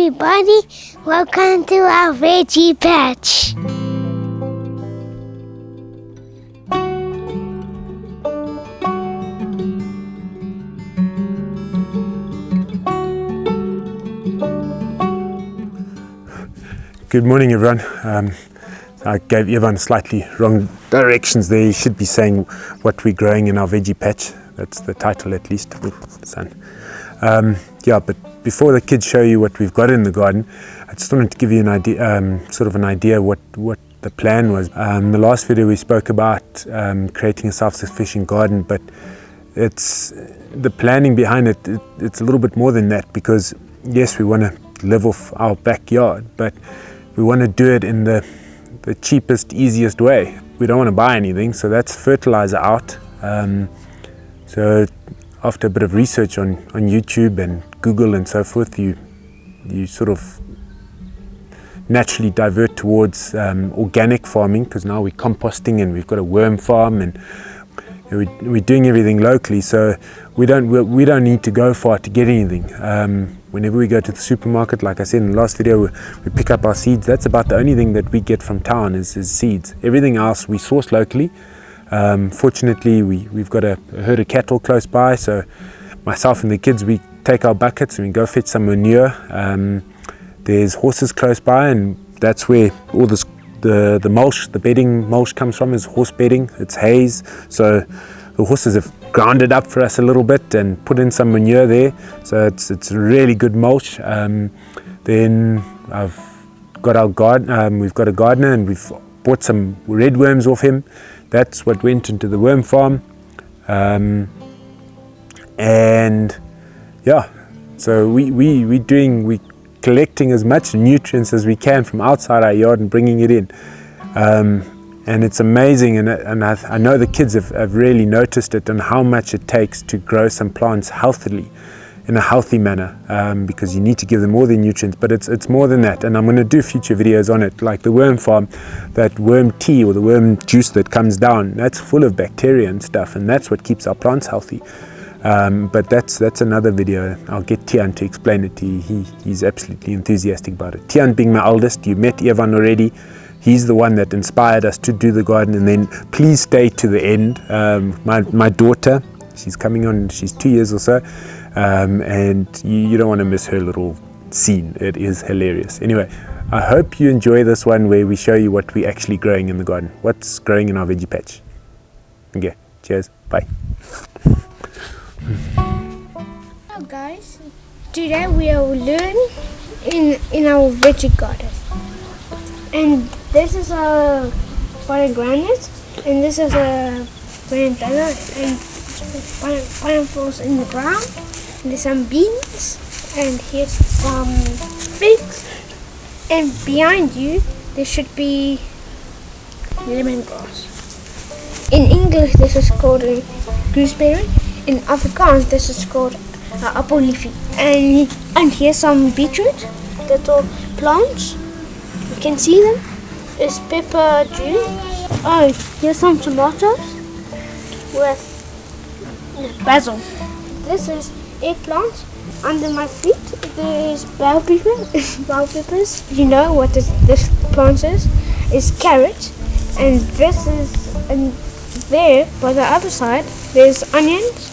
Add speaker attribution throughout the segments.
Speaker 1: everybody, welcome to our veggie patch.
Speaker 2: Good morning, everyone. I gave everyone slightly wrong directions there. You should be saying what we're growing in our veggie patch. That's the title, at least. Ooh, sun. But before the kids show you what we've got in the garden, I just wanted to give you an idea, sort of an idea what the plan was. The last video we spoke about creating a self-sufficient garden, but it's the planning behind it. It's a little bit more than that, because yes, we want to live off our backyard, but we want to do it in the cheapest, easiest way. We don't want to buy anything, so that's fertilizer out. So after a bit of research on YouTube and Google and so forth, you sort of naturally divert towards organic farming, because now we're composting and we've got a worm farm, and we're doing everything locally, so we don't need to go far to get anything. Whenever we go to the supermarket, like I said in the last video, we pick up our seeds. That's about the only thing that we get from town is seeds. Everything else we source locally. Fortunately, we've got a herd of cattle close by, so myself and the kids, we take our buckets and we go fetch some manure. There's horses close by, and that's where all this the mulch, the bedding mulch comes from, is horse bedding. It's hays, so the horses have ground it up for us a little bit and put in some manure there, so it's really good mulch. Then I've got our garden. We've got a gardener, and we've bought some red worms off him. That's what went into the worm farm. So we collecting as much nutrients as we can from outside our yard and bringing it in. And it's amazing, and I know the kids have really noticed it, and how much it takes to grow some plants healthily, in a healthy manner, because you need to give them all the nutrients, but it's more than that, and I'm going to do future videos on it, like the worm farm. That worm tea or the worm juice that comes down, that's full of bacteria and stuff, and that's what keeps our plants healthy. But that's another video. I'll get Tian to explain it to you. He's absolutely enthusiastic about it. Tian being my eldest, you met Evan already. He's the one that inspired us to do the garden, and then please stay to the end. My daughter, she's coming on, she's 2 years or so, and you don't want to miss her little scene. It is hilarious. Anyway, I hope you enjoy this one where we show you what we're actually growing in the garden, what's growing in our veggie patch. Okay, cheers, bye.
Speaker 1: Hello guys, today we will learn in our veggie garden. And this is a pomegranate, and this is a Granadilla, and pineapples in the ground. And there's some beans, and here's some figs. And behind you, there should be lemongrass. In English, this is called a gooseberry. In Afrikaans, this is called apple leafy. And here's some beetroot, little plants. You can see them. It's pepper juice. Oh, here's some tomatoes with basil. This is eggplant. Under my feet, there's bell peppers. You know what this plant is? It's carrot. And this is, and there by the other side, there's onions.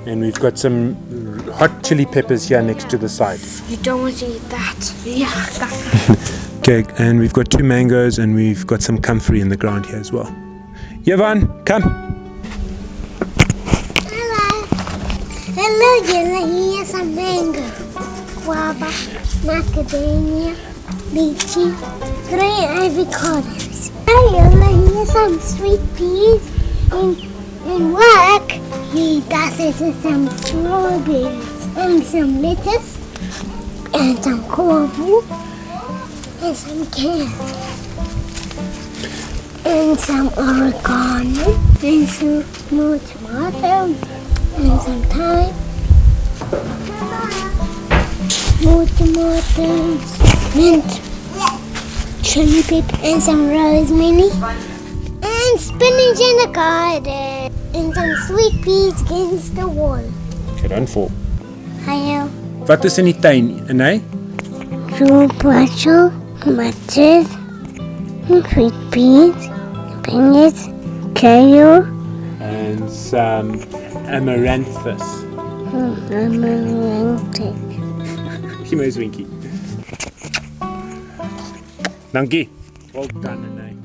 Speaker 2: And we've got some hot chili peppers here next to the side.
Speaker 1: You don't want to eat that. Yeah.
Speaker 2: Okay, and we've got 2 mangoes, and we've got some comfrey in the ground here as well. Yevan, come.
Speaker 1: Hello, here's some mango, guava, macadamia, lychee, green avocados. Hello, here's some sweet peas and work. He does it with some strawberries and some lettuce and some guava and some carrots and some oregano and some more tomatoes and some thyme, more tomatoes, mint, chili pepper and some rosemary and spinach in the garden. And some sweet peas against the wall.
Speaker 2: Okay, don't fall.
Speaker 1: Hello.
Speaker 2: Wat is in die tuin, Anay?
Speaker 3: So Basil, tomatoes, sweet peas, penis, kale,
Speaker 2: And some amaranthus.
Speaker 3: amaranth.
Speaker 2: Gee my eens winkie. Dankie. Well done, Anay.